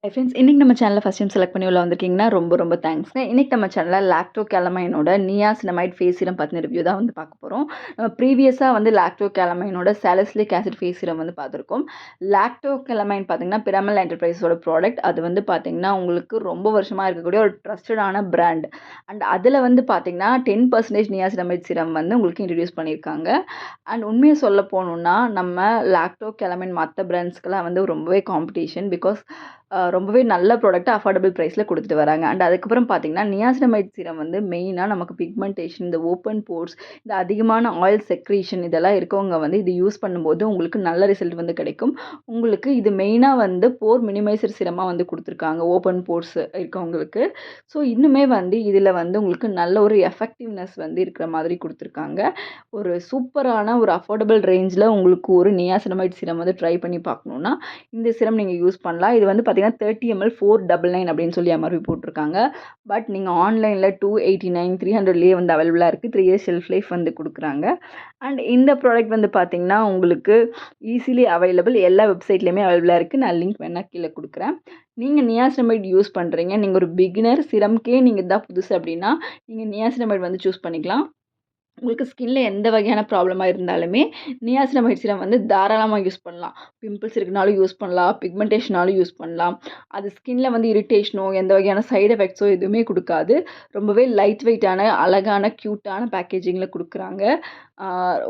Hi friends, இன்னைக்கு நம்ம சேனலை ஃபஸ்ட் டைம் செலக்ட் பண்ணி உள்ள வந்திருக்கீங்கன்னா ரொம்ப தேங்க்ஸ்ங்க. இன்னைக்கு நம்ம சேனலில் லாக்டோகேலமைனோட நியாசினமைட் ஃபேஸ் சீரம் பற்றின ரிவ்யூ தான் வந்து பார்க்க போகிறோம். நம்ம ப்ரீவியஸாக வந்து லாக்டோகேலமைனோட சாலிசிலிக் ஆசிட் ஃபேஸ் சீரம் வந்து பார்த்துருக்கோம். லாக்டோகேலமைன் பார்த்தீங்கன்னா பிரமல் என்டர்பிரைஸோட ப்ராடக்ட். அது வந்து பார்த்தீங்கன்னா உங்களுக்கு ரொம்ப வருஷமாக இருக்கக்கூடிய ஒரு ட்ரஸ்டடான பிராண்ட். அண்ட் அதில் வந்து பார்த்தீங்கன்னா 10% நியாசினமைட் சீரம் வந்து உங்களுக்கு இன்ட்ரடியூஸ் பண்ணியிருக்காங்க. அண்ட் உண்மையை சொல்ல போகணுன்னா நம்ம லாக்டோகேலமைன் மற்ற பிராண்ட்ஸ்க்கெல்லாம் வந்து ரொம்பவே காம்படிஷன். பிகாஸ் ரொம்பவே நல்ல ப்ராடக்ட்டை அஃபோர்டபுள் ப்ரைஸில் கொடுத்துட்டு வராங்க. அண்ட் அதுக்கப்புறம் பார்த்தீங்கன்னா நியாசினமைட் சீரம் வந்து மெயினாக நமக்கு பிக்மெண்டேஷன், இந்த ஓப்பன் போர்ஸ், இந்த அதிகமான ஆயில் செக்ரீஷன் இதெல்லாம் இருக்கவங்க வந்து இது யூஸ் பண்ணும்போது உங்களுக்கு நல்ல ரிசல்ட் வந்து கிடைக்கும். உங்களுக்கு இது மெயினாக வந்து போர் மினிமைசர் சீரமாக வந்து கொடுத்துருக்காங்க ஓப்பன் போர்ஸ் இருக்கவங்களுக்கு. ஸோ இன்னுமே வந்து இதில் வந்து உங்களுக்கு நல்ல ஒரு எஃபெக்டிவ்னஸ் வந்து இருக்கிற மாதிரி கொடுத்துருக்காங்க. ஒரு சூப்பரான ஒரு அஃபோர்டபுள் ரேஞ்சில் உங்களுக்கு ஒரு நியாசினமைட் சீரம் வந்து ட்ரை பண்ணி பார்க்கணுன்னா இந்த சீரம் நீங்கள் யூஸ் பண்ணலாம். இது வந்து பார்த்தீங்கன்னா 30 ml 499 அப்படின்னு சொல்லி எம்ஆர்பி போட்டிருக்காங்க. பட் நீங்கள் ஆன்லைனில் 289 300லேயே வந்து அவைலபிளாக இருக்குது. 3 இயர்ஸ் ஷெல்ஃப் லைஃப் வந்து கொடுக்குறாங்க. அண்ட் இந்த ப்ராடக்ட் வந்து பார்த்தீங்கன்னா உங்களுக்கு ஈஸிலி அவைலபிள், எல்லா வெப்சைட்லேயுமே அவைலபிளாக இருக்குது. நான் லிங்க் வேணால் கீழே கொடுக்குறேன். நீங்கள் நியாசினமைட் யூஸ் பண்ணுறீங்க, நீங்கள் ஒரு பிகினர், சிரம்க்கே நீங்கள் இதான் புதுசு அப்படின்னா நீங்கள் நியாசினமைட் வந்து சூஸ் பண்ணிக்கலாம். உங்களுக்கு ஸ்கின்ல எந்த வகையான ப்ராப்ளமாக இருந்தாலுமே நியாசினமைட் சீரம் வந்து தாராளமாக யூஸ் பண்ணலாம். பிம்பிள்ஸ் இருக்குனாலும் யூஸ் பண்ணலாம், பிக்மெண்டேஷனாலும் யூஸ் பண்ணலாம். அது ஸ்கின்ல வந்து இரிட்டேஷனோ எந்த வகையான சைடு எஃபெக்ட்ஸோ எதுவுமே கொடுக்காது. ரொம்பவே லைட் வெயிட்டான அழகான க்யூட்டான பேக்கேஜிங்கில் கொடுக்குறாங்க.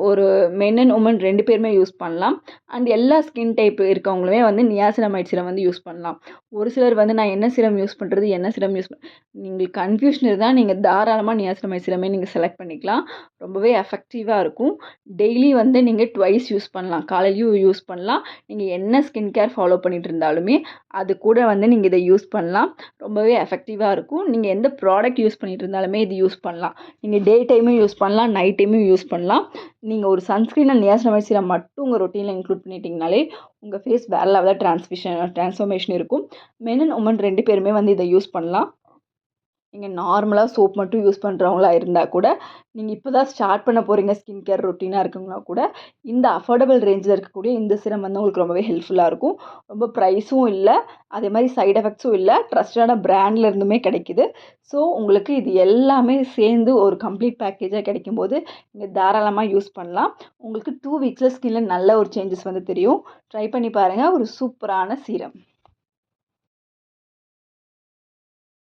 ஒரு மென் அண்ட் உமன் 2 பேருமே யூஸ் பண்ணலாம். அண்ட் எல்லா ஸ்கின் டைப் இருக்கவங்களுமே வந்து நியாசினமைட் சீரம் வந்து யூஸ் பண்ணலாம். ஒரு சிலர் வந்து நான் என்ன சீரம் யூஸ் பண்ணுறது, என்ன சீரம் யூஸ் உங்களுக்கு கன்ஃபியூஷன் இருந்தால் நீங்கள் தாராளமாக நியாசினமைட் சீரமே நீங்கள் செலக்ட் பண்ணிக்கலாம். ரொம்பவே எஃபெக்டிவாக இருக்கும். டெய்லி வந்து நீங்கள் ட்வைஸ் யூஸ் பண்ணலாம். காலையிலையும் யூஸ் பண்ணலாம். நீங்கள் என்ன ஸ்கின் கேர் ஃபாலோ பண்ணிட்டு இருந்தாலுமே அது கூட வந்து நீங்கள் இதை யூஸ் பண்ணலாம். ரொம்பவே எஃபெக்டிவாக இருக்கும். நீங்கள் எந்த ப்ராடக்ட் யூஸ் பண்ணிட்டு இருந்தாலுமே இது யூஸ் பண்ணலாம். நீங்கள் டே டைமும் யூஸ் பண்ணலாம், நைட் டைமும் யூஸ் பண்ணலாம். நீங்கள் ஒரு சன்ஸ்க்ரீன் அண்ட் நியாசினமைட் சீரம் மட்டும் உங்கள் ரொட்டீனில் இன்க்ளூட் பண்ணிட்டீங்கனாலே உங்கள் ஃபேஸ் வேறு லெவலில் ட்ரான்ஸ்ஃபர்மேஷன் இருக்கும். மென் அண்ட் உமன் 2 பேருமே வந்து இதை யூஸ் பண்ணலாம். நீங்கள் நார்மலாக சோப் மட்டும் யூஸ் பண்ணுறவங்களா இருந்தால் கூட, நீங்கள் இப்போ தான் ஸ்டார்ட் பண்ண போகிறீங்க ஸ்கின் கேர் ரொட்டீனாக இருக்கவங்களா கூட இந்த அஃபோர்டபுள் ரேஞ்சில் இருக்கக்கூடிய இந்த சீரம் வந்து உங்களுக்கு ரொம்பவே ஹெல்ப்ஃபுல்லாக இருக்கும். ரொம்ப ப்ரைஸும் இல்லை, அதே மாதிரி சைடு எஃபெக்ட்ஸும் இல்லை, ட்ரஸ்டடான பிராண்டில் இருந்துமே கிடைக்குது. ஸோ உங்களுக்கு இது எல்லாமே சேர்ந்து ஒரு கம்ப்ளீட் பேக்கேஜாக கிடைக்கும்போது நீங்கள் தாராளமாக யூஸ் பண்ணலாம். உங்களுக்கு 2 வீக்ஸில் ஸ்கின்ல நல்ல ஒரு சேஞ்சஸ் வந்து தெரியும். ட்ரை பண்ணி பாருங்கள். ஒரு சூப்பரான சீரம்.